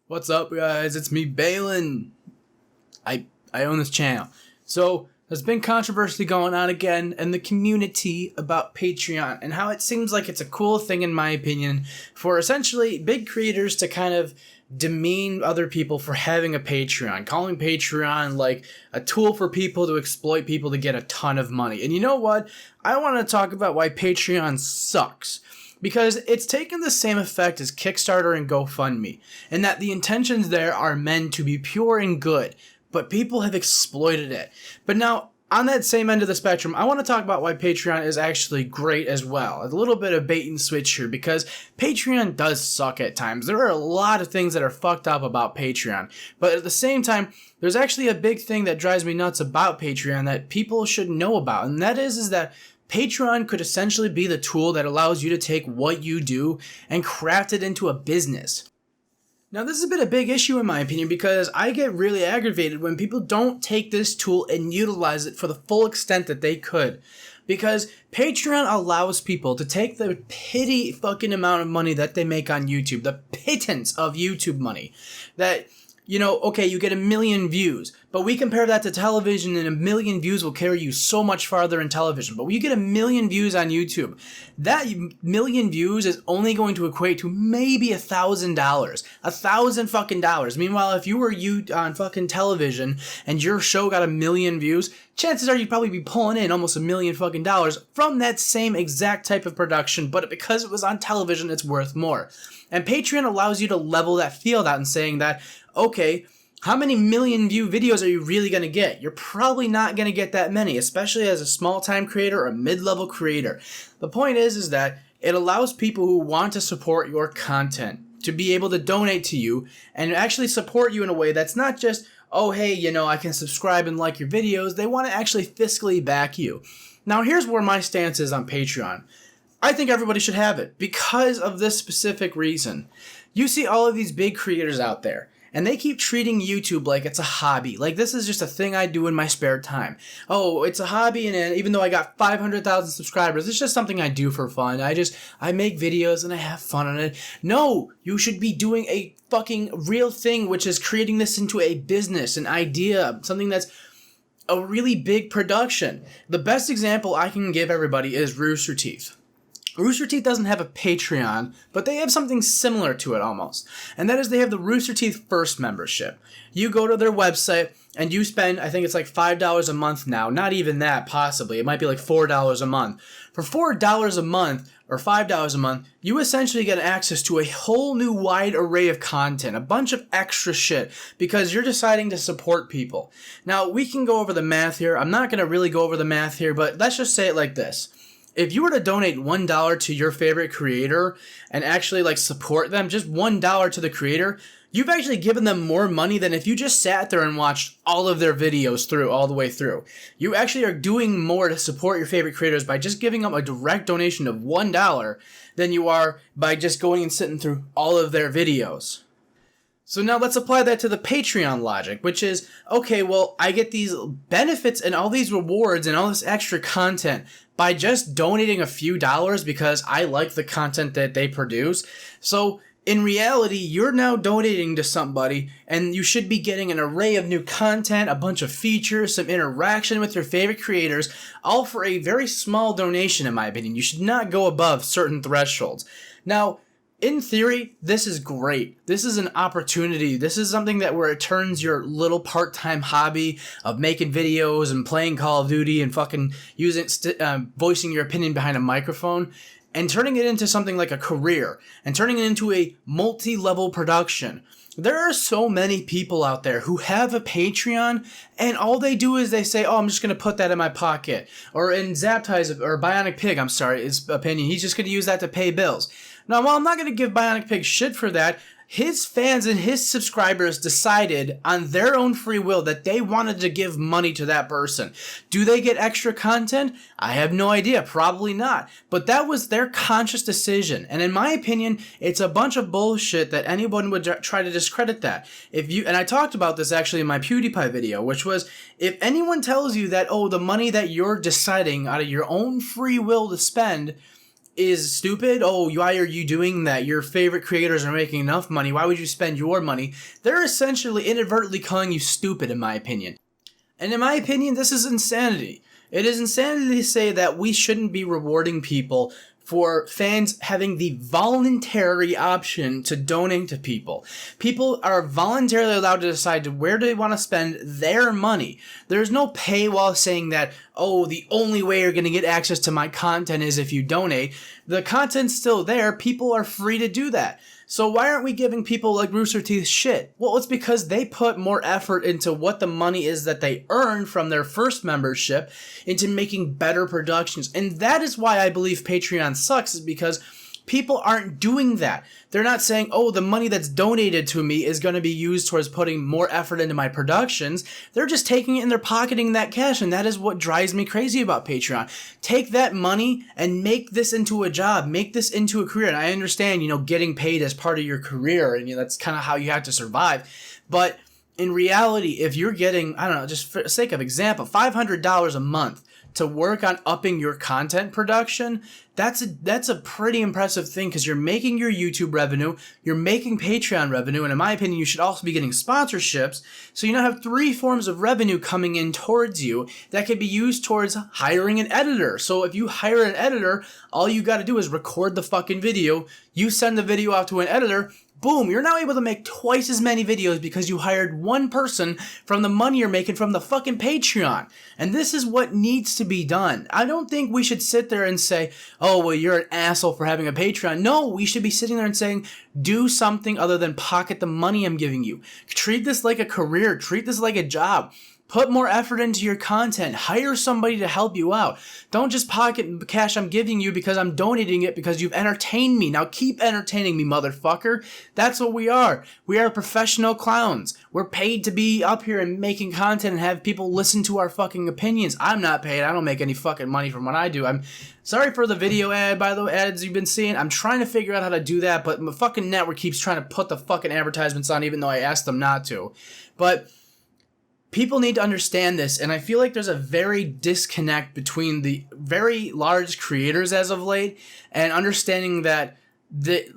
What's up, guys? It's me, Balin. I own this channel. So there's been controversy going on again in the community about Patreon and how it seems like it's a cool thing, in my opinion, for essentially big creators to kind of demean other people for having a Patreon, calling Patreon like a tool for people to exploit people to get a ton of money. And you know what? I want to talk about why Patreon sucks. Because it's taken the same effect as Kickstarter and GoFundMe, and that the intentions there are meant to be pure and good, but people have exploited it. But now, on that same end of the spectrum, I want to talk about why Patreon is actually great as well. A little bit of bait and switch here, because Patreon does suck at times. There are a lot of things that are fucked up about Patreon, but at the same time, there's actually a big thing that drives me nuts about Patreon that people should know about, and that is that Patreon could essentially be the tool that allows you to take what you do and craft it into a business. Now, this has been a big issue in my opinion because I get really aggravated when people don't take this tool and utilize it for the full extent that they could. Because Patreon allows people to take the pity fucking amount of money that they make on YouTube, the pittance of YouTube money, that, you know, okay, you get 1 million views, but we compare that to television, and 1 million views will carry you so much farther in television. But when you get 1 million views on YouTube, that 1 million views is only going to equate to maybe $1,000, $1,000 fucking dollars. Meanwhile, if you were on fucking television and your show got 1 million views, chances are you'd probably be pulling in almost $1 million fucking dollars from that same exact type of production. But because it was on television, it's worth more. And Patreon allows you to level that field out and saying that, okay, how many million view videos are you really going to get? You're probably not going to get that many, especially as a small-time creator or a mid-level creator. The point is that it allows people who want to support your content to be able to donate to you and actually support you in a way that's not just, oh, hey, you know, I can subscribe and like your videos. They want to actually fiscally back you. Now, here's where my stance is on Patreon. I think everybody should have it because of this specific reason. You see all of these big creators out there, and they keep treating YouTube like it's a hobby. Like, this is just a thing I do in my spare time. Oh, it's a hobby, and even though I got 500,000 subscribers, it's just something I do for fun. I make videos and I have fun on it. No, you should be doing a fucking real thing, which is creating this into a business, an idea, something that's a really big production. The best example I can give everybody is Rooster Teeth. Rooster Teeth doesn't have a Patreon, but they have something similar to it almost. And that is they have the Rooster Teeth First membership. You go to their website and you spend, I think it's like $5 a month now. Not even that, possibly. It might be like $4 a month. For $4 a month or $5 a month, you essentially get access to a whole new wide array of content, a bunch of extra shit, because you're deciding to support people. Now, we can go over the math here. I'm not going to really go over the math here, but let's just say it like this. If you were to donate $1 to your favorite creator and actually like support them, just $1 to the creator, you've actually given them more money than if you just sat there and watched all of their videos through, all the way through. You actually are doing more to support your favorite creators by just giving them a direct donation of $1 than you are by just going and sitting through all of their videos. So now let's apply that to the Patreon logic, which is, okay, well, I get these benefits and all these rewards and all this extra content by just donating a few dollars because I like the content that they produce. So in reality, you're now donating to somebody and you should be getting an array of new content, a bunch of features, some interaction with your favorite creators, all for a very small donation, in my opinion. You should not go above certain thresholds. Now, in theory, this is great. This is an opportunity. This is something that where it turns your little part-time hobby of making videos and playing Call of Duty and fucking voicing your opinion behind a microphone and turning it into something like a career and turning it into a multi-level production. There are so many people out there who have a Patreon and all they do is they say, oh, I'm just going to put that in my pocket. Or in Zapti's, or Bionic Pig, his opinion, he's just going to use that to pay bills. Now, while I'm not going to give Bionic Pig shit for that, his fans and his subscribers decided on their own free will that they wanted to give money to that person. Do they get extra content? I have no idea. Probably not. But that was their conscious decision. And in my opinion, it's a bunch of bullshit that anyone would try to discredit that. And I talked about this actually in my PewDiePie video, which was, if anyone tells you that, oh, the money that you're deciding out of your own free will to spend is stupid. Oh, why are you doing that? Your favorite creators are making enough money. Why would you spend your money? They're essentially inadvertently calling you stupid, in my opinion. And in my opinion, this is insanity. It is insanity to say that we shouldn't be rewarding people for fans having the voluntary option to donate to people. People are voluntarily allowed to decide where they want to spend their money. There's no paywall saying that, oh, the only way you're going to get access to my content is if you donate. The content's still there. People are free to do that. So why aren't we giving people like Rooster Teeth shit? Well, it's because they put more effort into what the money is that they earned from their first membership into making better productions. And that is why I believe Patreon sucks, is because people aren't doing that. They're not saying, oh, the money that's donated to me is going to be used towards putting more effort into my productions. They're just taking it and they're pocketing that cash, and that is what drives me crazy about Patreon. Take that money and make this into a job. Make this into a career. And I understand, getting paid as part of your career, and that's kind of how you have to survive. But in reality, if you're getting, I don't know, just for the sake of example, $500 a month to work on upping your content production, that's a pretty impressive thing, because you're making your YouTube revenue, you're making Patreon revenue, and in my opinion, you should also be getting sponsorships. So you now have 3 forms of revenue coming in towards you that could be used towards hiring an editor. So if you hire an editor, all you got to do is record the fucking video, you send the video off to an editor, boom, you're now able to make twice as many videos because you hired one person from the money you're making from the fucking Patreon. And this is what needs to be done. I don't think we should sit there and say, oh, well, you're an asshole for having a Patreon. No, we should be sitting there and saying, do something other than pocket the money I'm giving you. Treat this like a career. Treat this like a job. Put more effort into your content. Hire somebody to help you out. Don't just pocket the cash I'm giving you because I'm donating it because you've entertained me. Now keep entertaining me, motherfucker. That's what we are. We are professional clowns. We're paid to be up here and making content and have people listen to our fucking opinions. I'm not paid. I don't make any fucking money from what I do. I'm sorry for the video ad, by the way, ads you've been seeing. I'm trying to figure out how to do that, but my fucking network keeps trying to put the fucking advertisements on even though I asked them not to. But people need to understand this, and I feel like there's a very disconnect between the very large creators as of late and understanding that this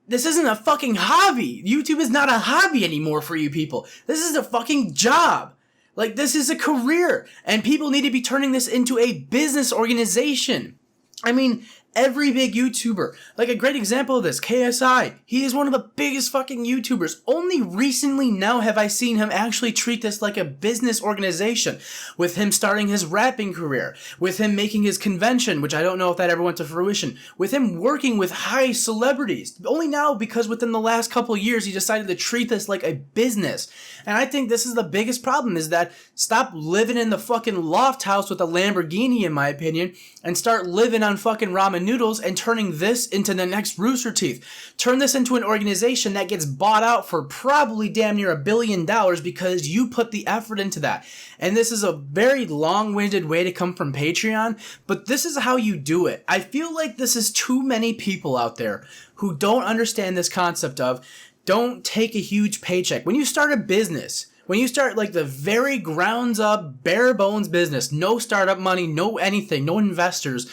isn't a fucking hobby. YouTube is not a hobby anymore for you people. This is a fucking job. This is a career, and people need to be turning this into a business organization. I mean, every big YouTuber, like a great example of this, KSI, he is one of the biggest fucking YouTubers. Only recently now have I seen him actually treat this like a business organization, with him starting his rapping career, with him making his convention, which I don't know if that ever went to fruition, with him working with high celebrities. Only now, because within the last couple of years, he decided to treat this like a business. And I think this is the biggest problem, is that stop living in the fucking loft house with a Lamborghini, in my opinion, and start living on fucking ramen noodles and turning this into the next Rooster Teeth. Turn this into an organization that gets bought out for probably damn near $1 billion because you put the effort into that. And this is a very long-winded way to come from Patreon, but this is how you do it. I feel like this is too many people out there who don't understand this concept of don't take a huge paycheck. When you start a business, when you start the very grounds up, bare bones business, no startup money, no anything, no investors,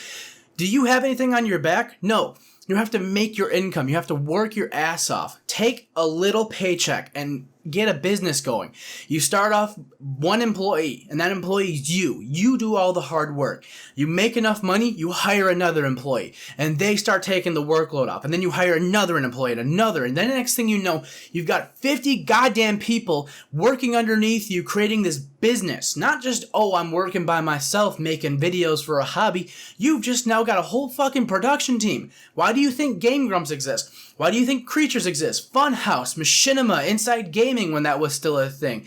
do you have anything on your back? No. You have to make your income. You have to work your ass off. Take a little paycheck and get a business going. You start off one employee, and that employee is you. You do all the hard work. You make enough money, you hire another employee, and they start taking the workload off. And then you hire another employee and another. And then the next thing you know, you've got 50 goddamn people working underneath you, creating this business. Not just, oh, I'm working by myself making videos for a hobby. You've just now got a whole fucking production team. Why do you think Game Grumps exist? Why do you think Creatures exist? Funhouse, Machinima, Inside Gaming when that was still a thing.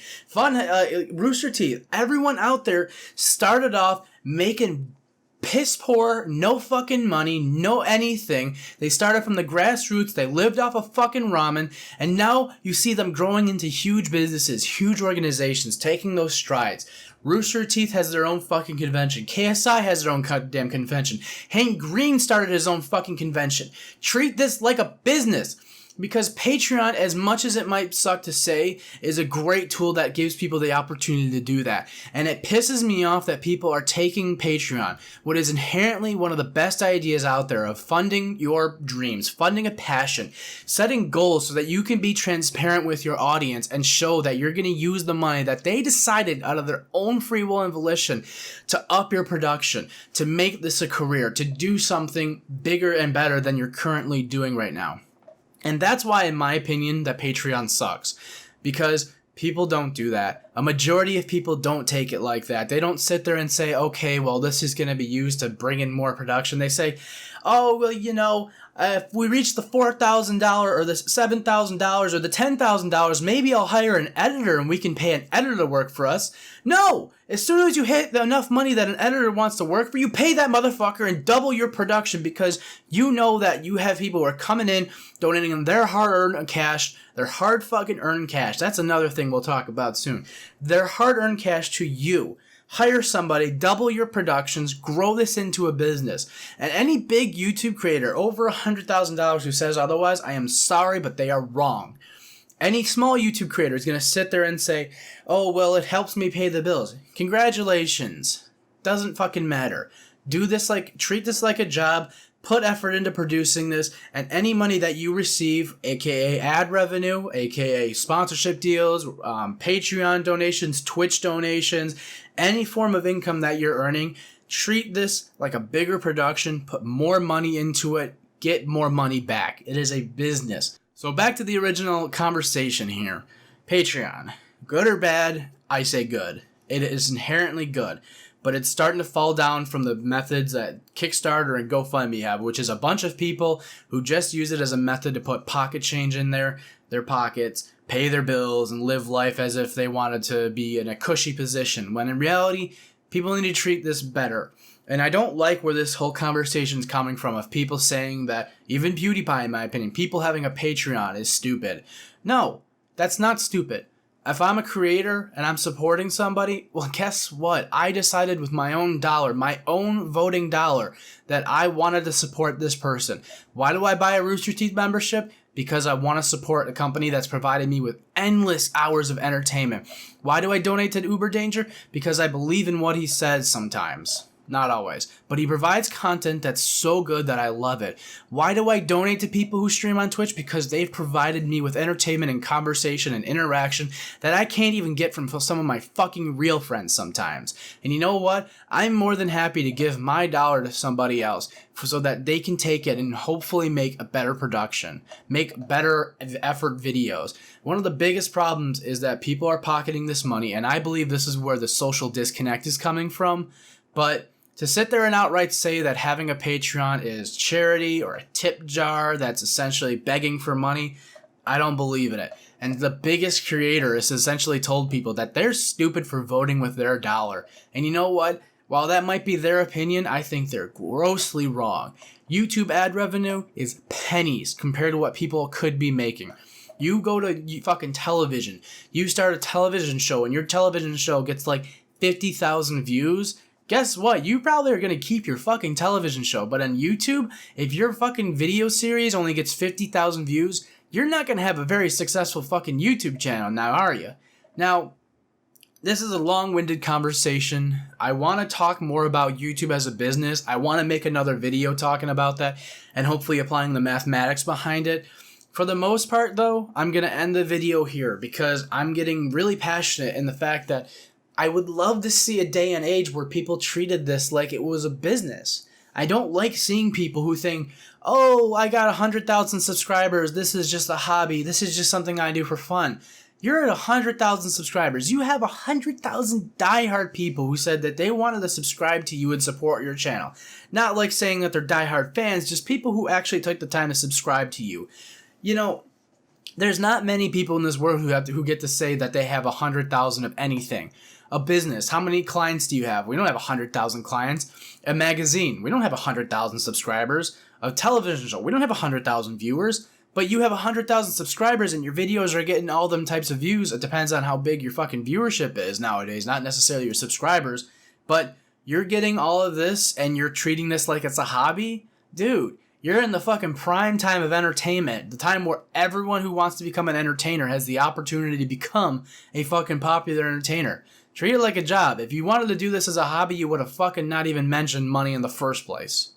Rooster Teeth. Everyone out there started off making piss poor, no fucking money, no anything. They started from the grassroots, they lived off of fucking ramen, and now you see them growing into huge businesses, huge organizations, taking those strides. Rooster Teeth has their own fucking convention. KSI has their own goddamn convention. Hank Green started his own fucking convention. Treat this like a business. Because Patreon, as much as it might suck to say, is a great tool that gives people the opportunity to do that. And it pisses me off that people are taking Patreon, what is inherently one of the best ideas out there of funding your dreams, funding a passion, setting goals so that you can be transparent with your audience and show that you're going to use the money that they decided out of their own free will and volition to up your production, to make this a career, to do something bigger and better than you're currently doing right now. And that's why, in my opinion, that Patreon sucks. Because people don't do that. A majority of people don't take it like that. They don't sit there and say, okay, well, this is going to be used to bring in more production. They say, oh, well, you know, if we reach the $4,000 or the $7,000 or the $10,000, maybe I'll hire an editor and we can pay an editor to work for us. No! As soon as you hit enough money that an editor wants to work for you, pay that motherfucker and double your production, because you know that you have people who are coming in, donating them their hard-earned cash, their hard fucking earned cash. That's another thing we'll talk about soon. Their hard-earned cash to you. Hire somebody, double your productions, grow this into a business. And any big YouTube creator over $100,000 who says otherwise, I am sorry, but they are wrong. Any small YouTube creator is going to sit there and say, oh, well, it helps me pay the bills. Congratulations. Doesn't fucking matter. Treat this like a job. Put effort into producing this, and any money that you receive, aka ad revenue, aka sponsorship deals, Patreon donations, Twitch donations, any form of income that you're earning, treat this like a bigger production, put more money into it, get more money back. It is a business. So back to the original conversation here. Patreon, good or bad? I say good. It is inherently good. But it's starting to fall down from the methods that Kickstarter and GoFundMe have, which is a bunch of people who just use it as a method to put pocket change in their pockets, pay their bills, and live life as if they wanted to be in a cushy position, when in reality, people need to treat this better. And I don't like where this whole conversation is coming from, of people saying that, even PewDiePie in my opinion, people having a Patreon is stupid. No, that's not stupid. If I'm a creator and I'm supporting somebody, well, guess what? I decided with my own dollar, my own voting dollar, that I wanted to support this person. Why do I buy a Rooster Teeth membership? Because I want to support a company that's provided me with endless hours of entertainment. Why do I donate to Uber Danger? Because I believe in what he says sometimes. Not always. But he provides content that's so good that I love it. Why do I donate to people who stream on Twitch? Because they've provided me with entertainment and conversation and interaction that I can't even get from some of my fucking real friends sometimes. And you know what? I'm more than happy to give my dollar to somebody else so that they can take it and hopefully make a better production, make better effort videos. One of the biggest problems is that people are pocketing this money, and I believe this is where the social disconnect is coming from. But to sit there and outright say that having a Patreon is charity or a tip jar that's essentially begging for money, I don't believe in it. And the biggest creator has essentially told people that they're stupid for voting with their dollar. And you know what? While that might be their opinion, I think they're grossly wrong. YouTube ad revenue is pennies compared to what people could be making. You go to fucking television, you start a television show, and your television show gets like 50,000 views. Guess what? You probably are going to keep your fucking television show. But on YouTube, if your fucking video series only gets 50,000 views, you're not going to have a very successful fucking YouTube channel now, are you? Now, this is a long-winded conversation. I want to talk more about YouTube as a business. I want to make another video talking about that and hopefully applying the mathematics behind it. For the most part, though, I'm going to end the video here because I'm getting really passionate in the fact that I would love to see a day and age where people treated this like it was a business. I don't like seeing people who think, oh, I got 100,000 subscribers. This is just a hobby. This is just something I do for fun. You're at 100,000 subscribers. You have 100,000 diehard people who said that they wanted to subscribe to you and support your channel. Not like saying that they're diehard fans, just people who actually took the time to subscribe to you. You know, there's not many people in this world who get to say that they have 100,000 of anything. A business, how many clients do you have? We don't have 100,000 clients. A magazine, we don't have 100,000 subscribers. A television show, we don't have 100,000 viewers. But you have 100,000 subscribers and your videos are getting all them types of views. It depends on how big your fucking viewership is nowadays, not necessarily your subscribers. But you're getting all of this and you're treating this like it's a hobby? Dude, You're in the fucking prime time of entertainment. The time where everyone who wants to become an entertainer has the opportunity to become a fucking popular entertainer. Treat it like a job. If you wanted to do this as a hobby, you would have fucking not even mentioned money in the first place.